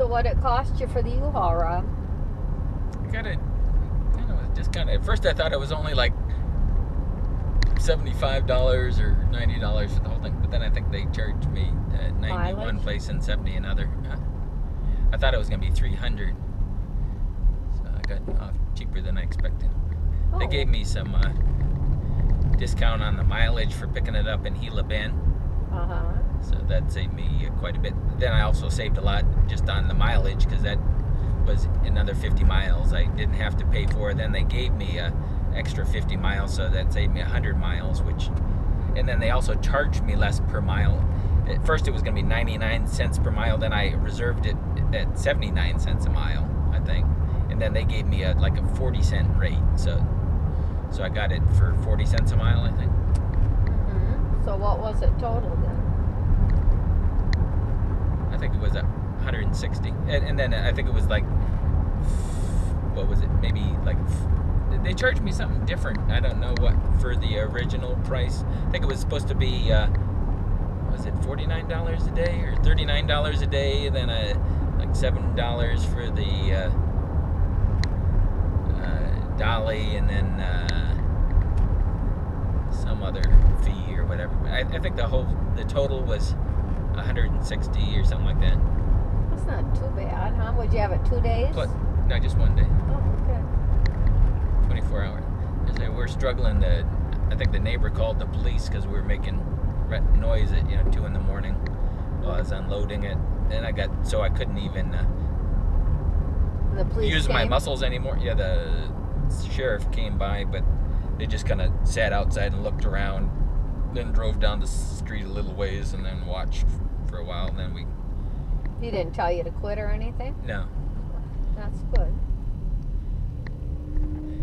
So what it cost you for the U-Haul, Rob? I got it. At first I thought it was only like $75 or $90 for the whole thing, but then I think they charged me 90 one place and 70 another. I thought it was gonna be $300, so I got off cheaper than I expected. Oh. They gave me some discount on the mileage for picking it up in Gila Bend. So that saved me quite a bit. Then I also saved a lot just on the mileage, because that was another 50 miles I didn't have to pay for. Then they gave me extra 50 miles, so that saved me 100 miles, and then they also charged me less per mile. At first it was going to be 99 cents per mile, then I reserved it at 79 cents a mile, I think. And then they gave me like a 40-cent rate, so I got it for 40 cents a mile, I think. So what was it total then? I think it was 160, and then I think it was like, what was it? Maybe like, they charged me something different. I don't know what for the original price. I think it was supposed to be, was it $49 a day or $39 a day? And then like $7 for the dolly, and then some other fee or whatever. I think the total was 160 or something like that. That's not too bad, huh? Would you have it 2 days? No, just 1 day. Oh, okay. 24 hours. We're struggling I think the neighbor called the police because we were making noise at 2 in the morning while I was unloading it, and I couldn't even the police use my came? muscles anymore. Yeah, the sheriff came by, but they just kind of sat outside and looked around, then drove down the street a little ways and then watched for a while, and then we... He didn't tell you to quit or anything? No. That's good.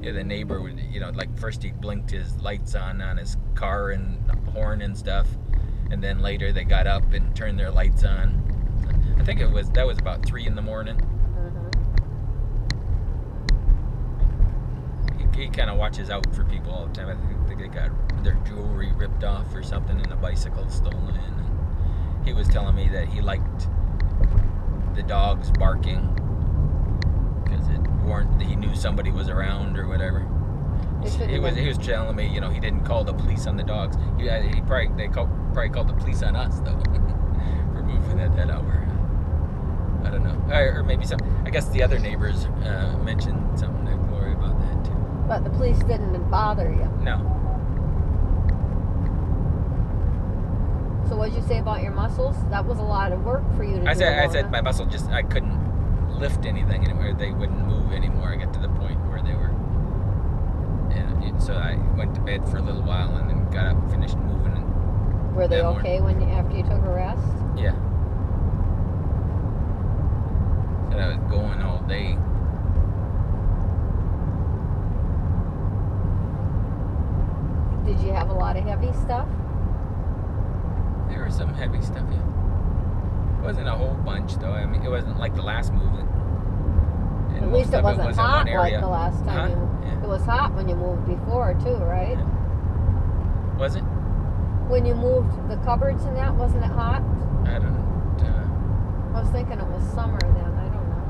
Yeah, the neighbor would, like first he blinked his lights on his car and horn and stuff, and then later they got up and turned their lights on. I think that was about 3 in the morning. He kind of watches out for people all the time. I think they got their jewelry ripped off or something, and a bicycle stolen. And he was telling me that he liked the dogs barking because he knew somebody was around or whatever. He was telling me, he didn't call the police on the dogs. They probably called the police on us though for moving at that hour. I don't know, or maybe some. I guess the other neighbors mentioned something to Gloria about that too. But the police didn't bother you? No. So what did you say about your muscles? That was a lot of work for you to do. I said my muscle I couldn't lift anything anymore. They wouldn't move anymore. I got to the point where they were, and so I went to bed for a little while and then got up and finished moving. Were they okay after you took a rest? Yeah. Said I was going all day. Did you have a lot of heavy stuff? There was some heavy stuff, yeah. It wasn't a whole bunch, though. I mean, it wasn't like the last movement. At least it wasn't hot like the last time. Yeah. It was hot when you moved before, too, right? Yeah. Was it? When you moved the cupboards and that, wasn't it hot? I don't know. I was thinking it was summer then. I don't know.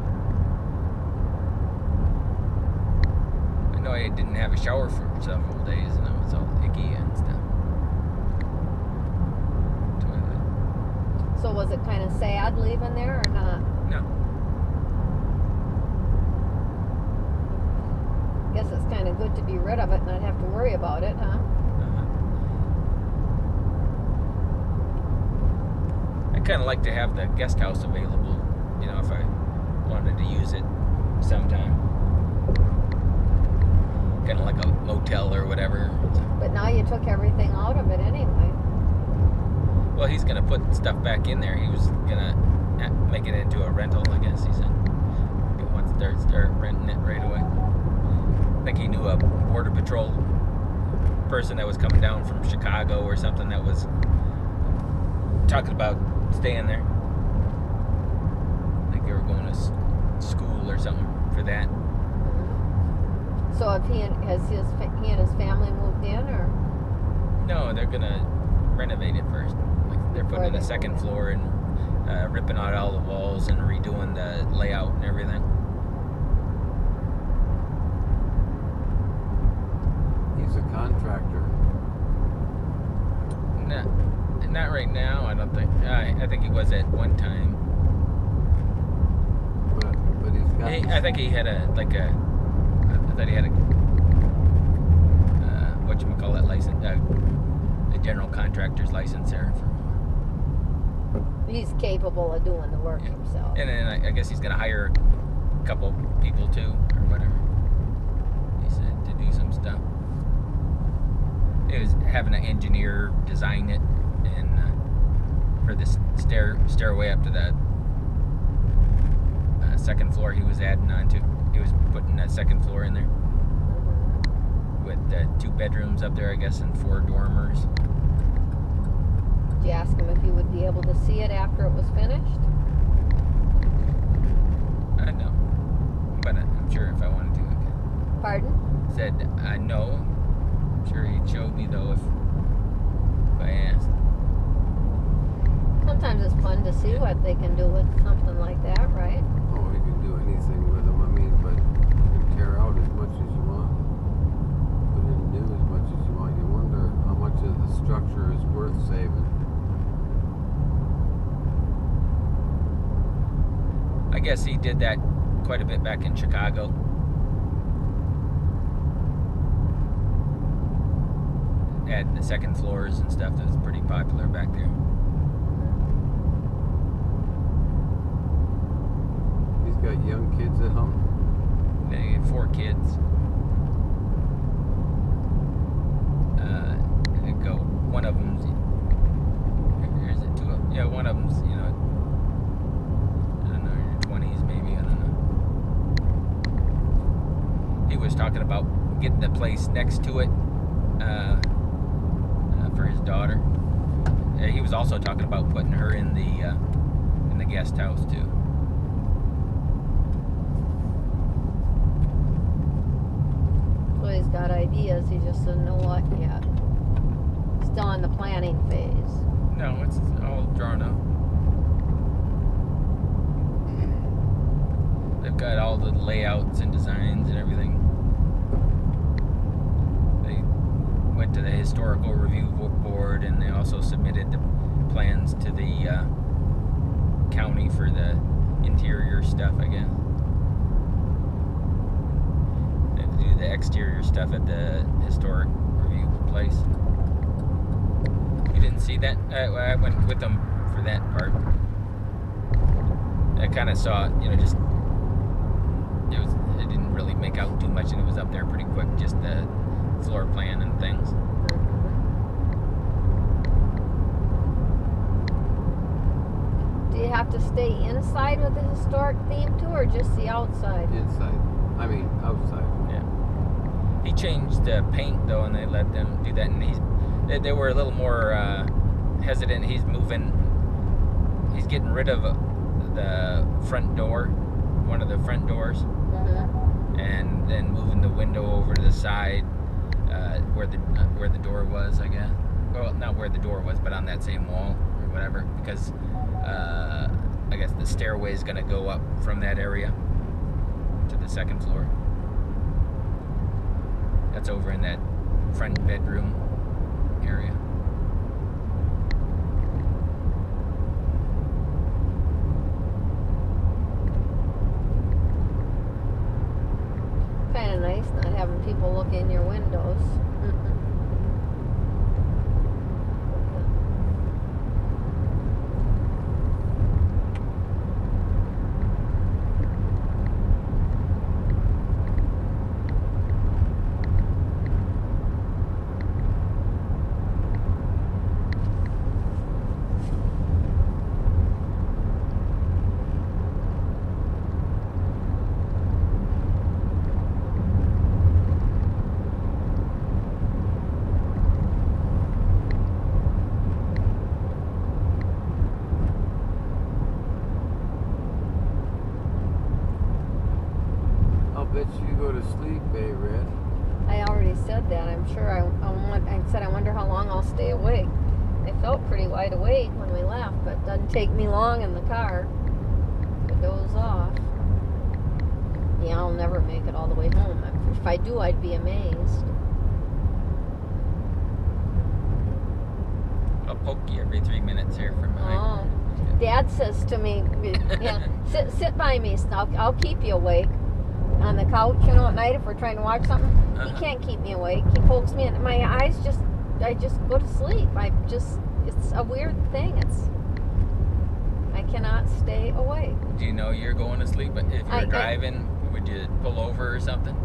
I know I didn't have a shower for several days, and I was all icky and stuff. So was it kind of sad leaving there or not? No. Guess it's kind of good to be rid of it and not have to worry about it, huh? I kind of like to have the guest house available, if I wanted to use it sometime. Kind of like a motel or whatever. But now you took everything out of it anyway. Well, he's going to put stuff back in there. He was going to make it into a rental, I guess, he said. He wants to start renting it right away. I think he knew a Border Patrol person that was coming down from Chicago or something that was talking about staying there. I think they were going to school or something for that. So have he and his family moved in, or? No, they're going to renovate it first. They're putting in a second floor and ripping out all the walls and redoing the layout and everything. He's a contractor. Not right now, I don't think. I think he was at one time. But he's got... I think he had I thought he had a, whatchamacallit license, a general contractor's license there. He's capable of doing the work himself. And then I guess he's going to hire a couple people too, or whatever. He said to do some stuff. He was having an engineer design it, and for this stairway up to the second floor he was adding on to. He was putting that second floor in there with 2 bedrooms up there, I guess, and 4 dormers. Did you ask him if he would be able to see it after it was finished? No, but I'm sure if I wanted to, I could. Pardon? Said no. I'm sure he'd show me though if I asked. Sometimes it's fun to see what they can do with something like that, right? Oh, you can do anything with them. I mean, but you can tear out as much as you want. Put in new as much as you want. You wonder how much of the structure is worth saving. I guess he did that quite a bit back in Chicago. Had the second floors and stuff. That was pretty popular back there. He's got young kids at home. They had 4 kids. One of them's, or is it 2 of them? Yeah, one of them's, I don't know, in your 20s maybe, I don't know. He was talking about getting the place next to it for his daughter. He was also talking about putting her in the guest house too. So he's got ideas, he just doesn't know what yet. Still in the planning phase. No, it's all drawn up. They've got all the layouts and designs and everything. They went to the historical review board, and they also submitted the plans to the county for the interior stuff, I guess. They have to do the exterior stuff at the historic review place. You didn't see that? I went with them for that part. I kind of saw it, just it didn't really make out too much, and it was up there pretty quick, just the floor plan and things. Do you have to stay inside with the historic theme too, or just the outside? Inside. I mean, outside. Yeah. He changed the paint though, and they let them do that, and they were a little more hesitant. He's getting rid of the front door, one of the front doors, and then moving the window over to the side where the door was, I guess. Well, not where the door was, but on that same wall or whatever, because I guess the stairway is going to go up from that area to the second floor. That's over in that front bedroom area. Kind of nice not having people look in your windows. Bet you go to sleep, Red. I already said that. I'm sure I said I wonder how long I'll stay awake. I felt pretty wide awake when we left, but it doesn't take me long in the car to doze off. Yeah, I'll never make it all the way home. If I do, I'd be amazed. I'll poke you every 3 minutes here from behind. Oh. Dad says to me, yeah, sit by me, I'll keep you awake. On the couch, you know, at night if we're trying to watch something. He can't keep me awake. He pokes me in my eyes, I just go to sleep. It's a weird thing. I cannot stay awake. Do you know you're going to sleep? But if you're driving, would you pull over or something?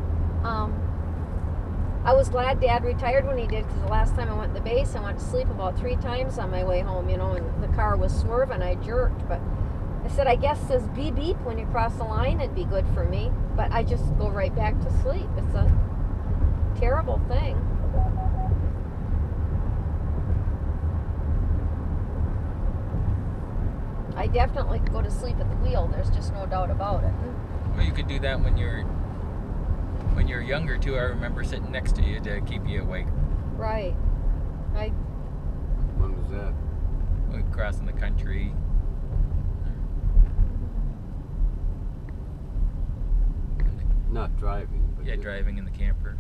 I was glad Dad retired when he did, because the last time I went to the base, I went to sleep about 3 times on my way home, you know, and the car was swerving. I jerked, but I said, I guess this beep beep when you cross the line would be good for me, but I just go right back to sleep. It's a terrible thing. I definitely go to sleep at the wheel. There's just no doubt about it. Well, you could do that when you're younger too. I remember sitting next to you to keep you awake. Right. When was that? We crossing the country. Not driving, but Yeah, driving in the camper.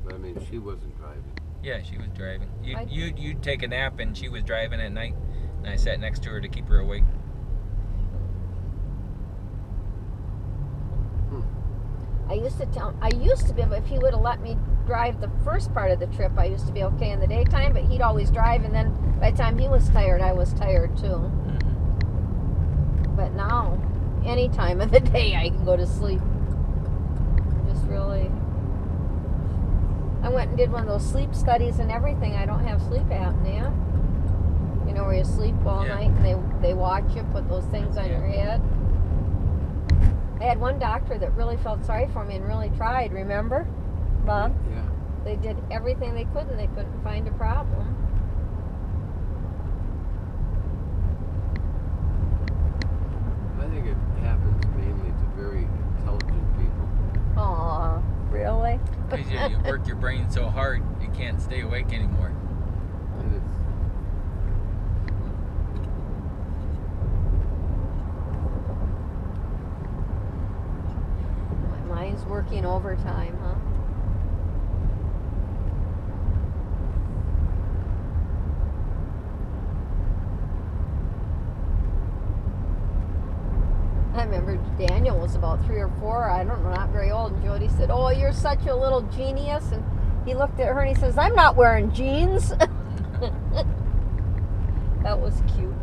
But I mean, she wasn't driving. Yeah, she was driving. You'd take a nap and she was driving at night, and I sat next to her to keep her awake. I used to be able, if he would have let me drive the first part of the trip, I used to be okay in the daytime, but he'd always drive, and then by the time he was tired, I was tired too. Mm-hmm. But now, any time of the day, I can go to sleep. Just really. I went and did one of those sleep studies and everything. I don't have sleep apnea. You know, where you sleep all night and they watch you, put those things on your head. I had one doctor that really felt sorry for me and really tried, remember, Bob? Yeah. They did everything they could and they couldn't find a problem. I think it happens mainly to very intelligent people. Aw, really? Because you work your brain so hard, you can't stay awake anymore. And it's My mind's working overtime, huh? I remember Daniel was about 3 or 4, I don't know, not very old, and Jody said, "Oh, you're such a little genius," and he looked at her and he says, "I'm not wearing jeans." That was cute.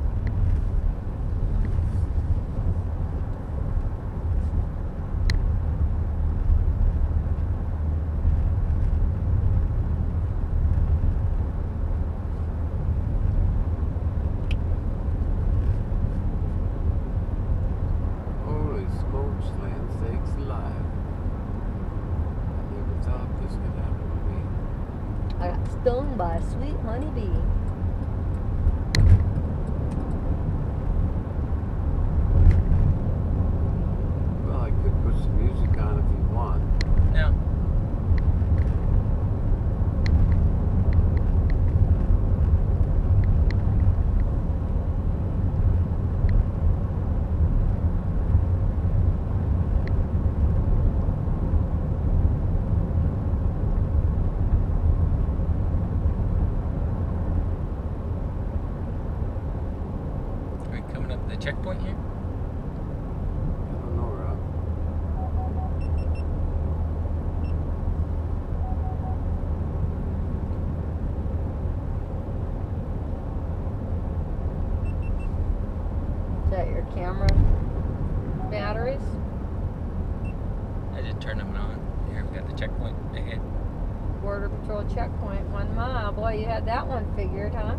holy smokes, land sakes alive. I never thought this could happen to me. I got stung by a sweet honeybee. Well, I could put some music on if you want. No. Are we coming up the checkpoint here? I don't know, Rob. Is that your camera batteries? I just turned them on. Here, we got the checkpoint ahead. Border Patrol checkpoint, 1 mile. Boy, you had that one figured, huh?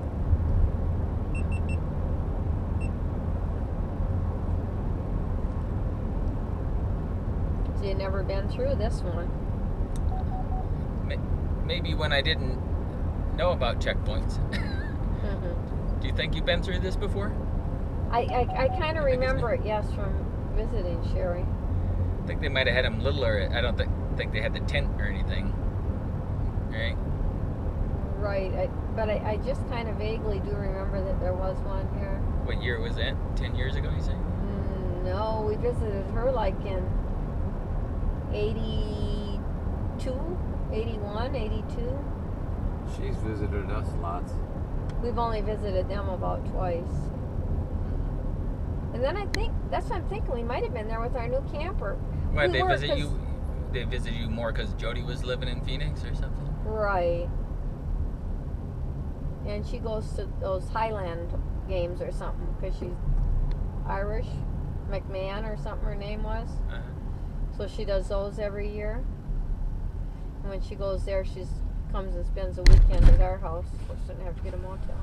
So you never been through this one? Maybe when I didn't know about checkpoints. Do you think you've been through this before? I kind of remember it, yes, from visiting Sherry. I think they might have had them littler. I don't think they had the tent or anything. Right? Right, but I just kind of vaguely do remember that there was one here. What year was that? 10 years ago, you say? No, we visited her like in 82, 81, 82. She's visited us lots. We've only visited them about twice. And then I think, that's what I'm thinking, we might have been there with our new camper. Why, We they were, visit 'cause- you? They visit you more because Jody was living in Phoenix or something? Right. And she goes to those Highland games or something because she's Irish. McMahon or something her name was. Uh-huh. So she does those every year. And when she goes there, she comes and spends a weekend at our house. So she doesn't have to get a motel.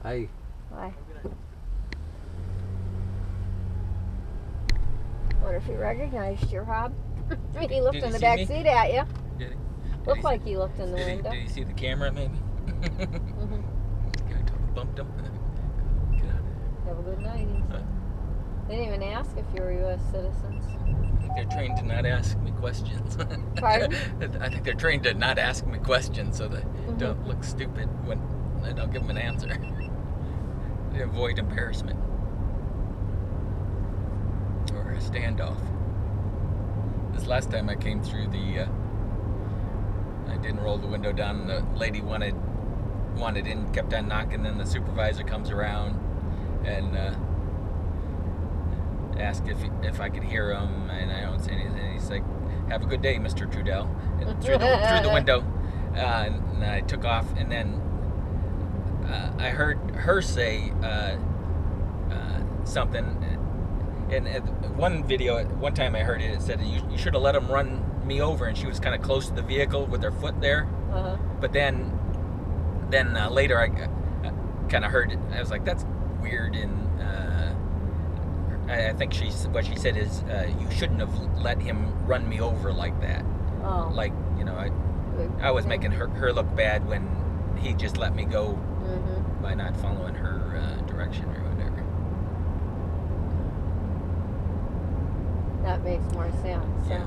Hey. Bye. Wonder if he recognized you, Rob. He looked Did in he the see back me? seat at you. Did he? Looked like he looked in the window. Did he see the camera, maybe? Mm-hmm. I bumped him. Get out of there. Have a good night. He said. They didn't even ask if you were U.S. citizens. I think they're trained to not ask me questions. Pardon? I think they're trained to not ask me questions so they don't look stupid when I don't give them an answer. They avoid embarrassment or a standoff. This last time I came through I didn't roll the window down, and the lady wanted in, kept on knocking, then the supervisor comes around and asked if I could hear him, and I don't say anything. He's like, "Have a good day, Mr. Trudell," and through the window, and I took off, and then I heard her say something. And one time I heard it said, you should have let him run me over, and she was kind of close to the vehicle with her foot there. Uh-huh. But then later I kind of heard it. I was like, that's weird. And I think what she said is, you shouldn't have let him run me over like that. Oh. Like, I was making her look bad when he just let me go by not following her direction or whatever. That makes more sense. Yeah.